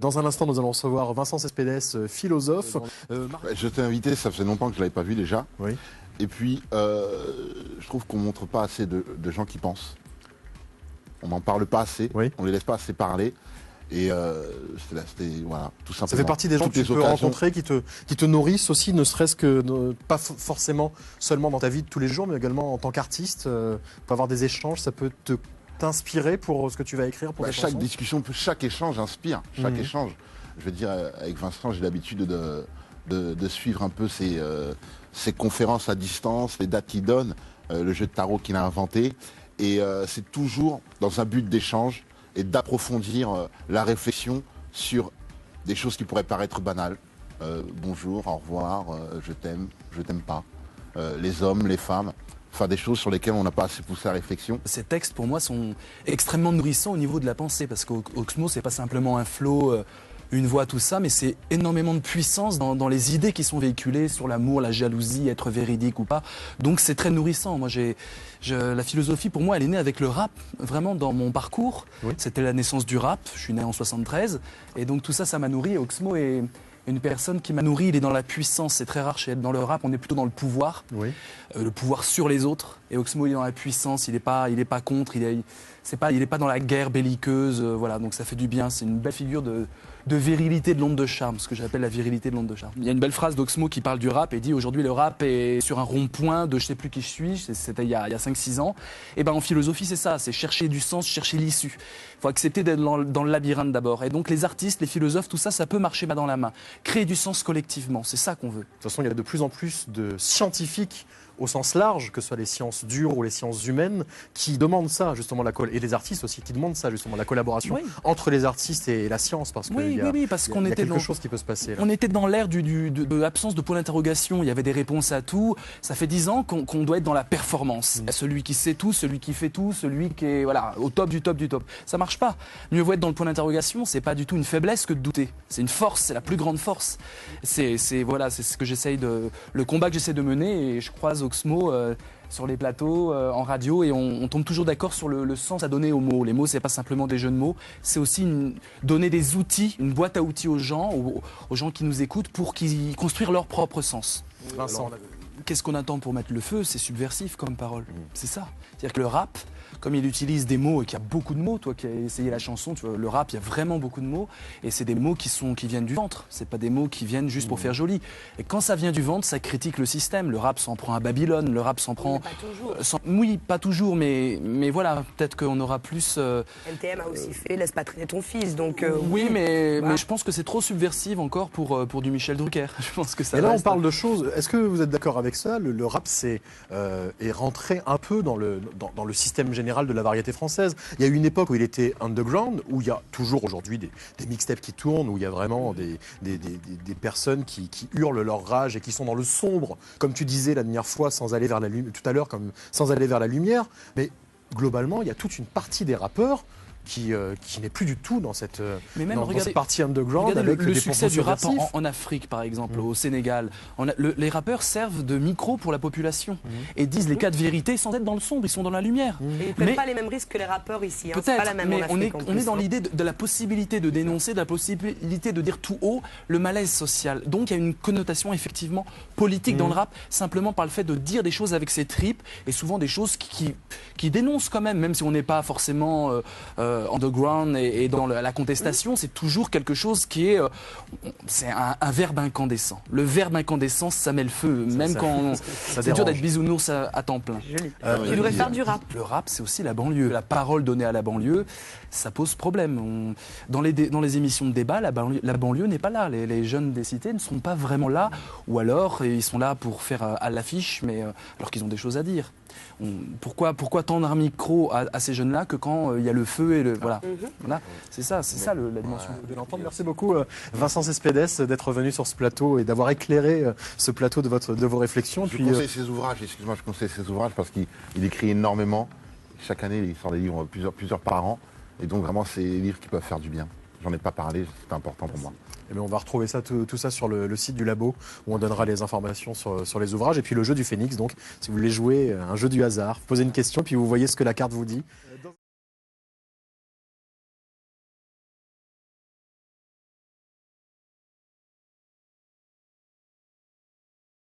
Dans un instant, nous allons recevoir Vincent Cespedes, philosophe. Je t'ai invité, ça faisait longtemps que je ne l'avais pas vu déjà. Oui. Et puis, je trouve qu'on ne montre pas assez de gens qui pensent. On n'en parle pas assez, Oui. on ne les laisse pas assez parler. Et c'était voilà, tout simplement. Ça fait partie des gens que tu peux rencontrer, qui te nourrissent aussi, ne serait-ce que, pas forcément seulement dans ta vie de tous les jours, mais également en tant qu'artiste. Pour avoir des échanges, ça peut t'inspirer pour ce que tu vas écrire pour tes chaque chansons. discussion, chaque échange inspire. Chaque échange. Je veux dire, avec Vincent, j'ai l'habitude de suivre un peu ses conférences à distance, les dates qu'il donne, le jeu de tarot qu'il a inventé. Et c'est toujours dans un but d'échange et d'approfondir la réflexion sur des choses qui pourraient paraître banales. Bonjour, au revoir, je t'aime pas. Les hommes, les femmes. Enfin, des choses sur lesquelles on n'a pas assez poussé la réflexion. Ces textes, pour moi, sont extrêmement nourrissants au niveau de la pensée, parce qu'Oxmo, c'est pas simplement un flow, une voix, tout ça, mais c'est énormément de puissance dans les idées qui sont véhiculées sur l'amour, la jalousie, être véridique ou pas. Donc c'est très nourrissant. Moi, la philosophie, pour moi, elle est née avec le rap, vraiment dans mon parcours. Oui. C'était la naissance du rap. Je suis né en 73, et donc tout ça, ça m'a nourri. Oxmo est une personne qui m'a nourri, il est dans la puissance, c'est très rare chez être dans le rap, on est plutôt dans le pouvoir, oui. Le pouvoir sur les autres, et Oxmo il est dans la puissance, il est pas contre, il est pas dans la guerre belliqueuse, voilà, donc ça fait du bien, c'est une belle figure de virilité de l'onde de charme, ce que j'appelle la virilité de l'onde de charme. Il y a une belle phrase d'Oxmo qui parle du rap et dit aujourd'hui le rap est sur un rond-point de je sais plus qui je suis, c'était il y a 5-6 ans, et ben en philosophie c'est ça, c'est chercher du sens, chercher l'issue. Il faut accepter d'être dans le labyrinthe d'abord, et donc les artistes, les philosophes, tout ça, ça peut marcher main dans la main. Créer du sens collectivement, c'est ça qu'on veut. De toute façon, il y a de plus en plus de scientifiques au sens large, que ce soit les sciences dures ou les sciences humaines, qui demandent ça, justement, et les artistes aussi, qui demandent ça, justement, la collaboration entre les artistes et la science, parce qu'il y a quelque chose qui peut se passer. Là. On était dans l'ère de l'absence de point d'interrogation, il y avait des réponses à tout. Ça fait 10 ans qu'on doit être dans la performance. Celui qui sait tout, celui qui fait tout, celui qui est voilà, au top du top du top. Ça marche pas. Mieux vaut être dans le point d'interrogation, c'est pas du tout une faiblesse que de douter. C'est une force, c'est la plus grande force. C'est ce que j'essaye le combat que j'essaie de mener, et je croise Oxmo sur les plateaux, en radio, et on tombe toujours d'accord sur le sens à donner aux mots. Les mots, c'est pas simplement des jeux de mots, c'est aussi donner des outils, une boîte à outils aux gens qui nous écoutent pour qu'ils construisent leur propre sens. Vincent, qu'est-ce qu'on attend pour mettre le feu? C'est subversif comme parole. C'est ça. C'est-à-dire que le rap, comme il utilise des mots et qu'il y a beaucoup de mots, toi qui as essayé la chanson, tu vois, le rap, il y a vraiment beaucoup de mots, et c'est des mots qui viennent du ventre, c'est pas des mots qui viennent juste pour faire joli. Et quand ça vient du ventre, ça critique le système. Le rap s'en prend à Babylone, le rap s'en prend... Pas toujours. Oui, pas toujours, mais voilà, peut-être qu'on aura plus... LTM a aussi fait Laisse pas traîner ton fils, donc... oui, mais je pense que c'est trop subversif encore pour du Michel Drucker. Je pense que ça et là, reste... on parle de choses... Est-ce que vous êtes d'accord avec ça? Le rap est rentré un peu dans le système général de la variété française. Il y a eu une époque où il était underground, où il y a toujours aujourd'hui des mixtapes qui tournent, où il y a vraiment des personnes qui hurlent leur rage et qui sont dans le sombre, comme tu disais la dernière fois, sans aller vers tout à l'heure, comme sans aller vers la lumière. Mais globalement, il y a toute une partie des rappeurs qui n'est plus du tout dans cette partie underground. Regardez avec le succès du rap subversifs. en Afrique, par exemple, au Sénégal. Les rappeurs servent de micro pour la population et disent les cas de vérité sans être dans le sombre, ils sont dans la lumière. Et ils ne prennent pas les mêmes risques que les rappeurs ici. Peut-être, c'est pas la même mais en Afrique, on est dans l'idée de la possibilité de dénoncer, de la possibilité de dire tout haut le malaise social. Donc il y a une connotation effectivement politique dans le rap, simplement par le fait de dire des choses avec ses tripes, et souvent des choses qui dénoncent quand même si on n'est pas forcément... underground et dans la contestation, c'est toujours quelque chose qui est... c'est un verbe incandescent. Le verbe incandescent, ça met le feu, quand c'est dur d'être bisounours à temps plein. Il devrait faire du rap. Le rap, c'est aussi la banlieue. La parole donnée à la banlieue, ça pose problème. Dans les émissions de débat, la banlieue n'est pas là. Les jeunes des cités ne sont pas vraiment là, ou alors ils sont là pour faire à l'affiche, mais alors qu'ils ont des choses à dire. Pourquoi tendre un micro à ces jeunes-là que quand il y a le feu et le... Voilà, c'est ça la dimension. De l'entendre. Merci beaucoup Vincent Cespedes d'être venu sur ce plateau et d'avoir éclairé ce plateau de vos réflexions. Je conseille ses ouvrages, excuse-moi, je conseille ses ouvrages parce qu'il écrit énormément. Chaque année, il sort des livres, plusieurs par an. Et donc vraiment, c'est des livres qui peuvent faire du bien. J'en ai pas parlé, c'est important pour moi. Eh bien, on va retrouver tout ça sur le site du labo, où on donnera les informations sur les ouvrages. Et puis le jeu du Phénix, donc, si vous voulez jouer un jeu du hasard, posez une question, puis vous voyez ce que la carte vous dit.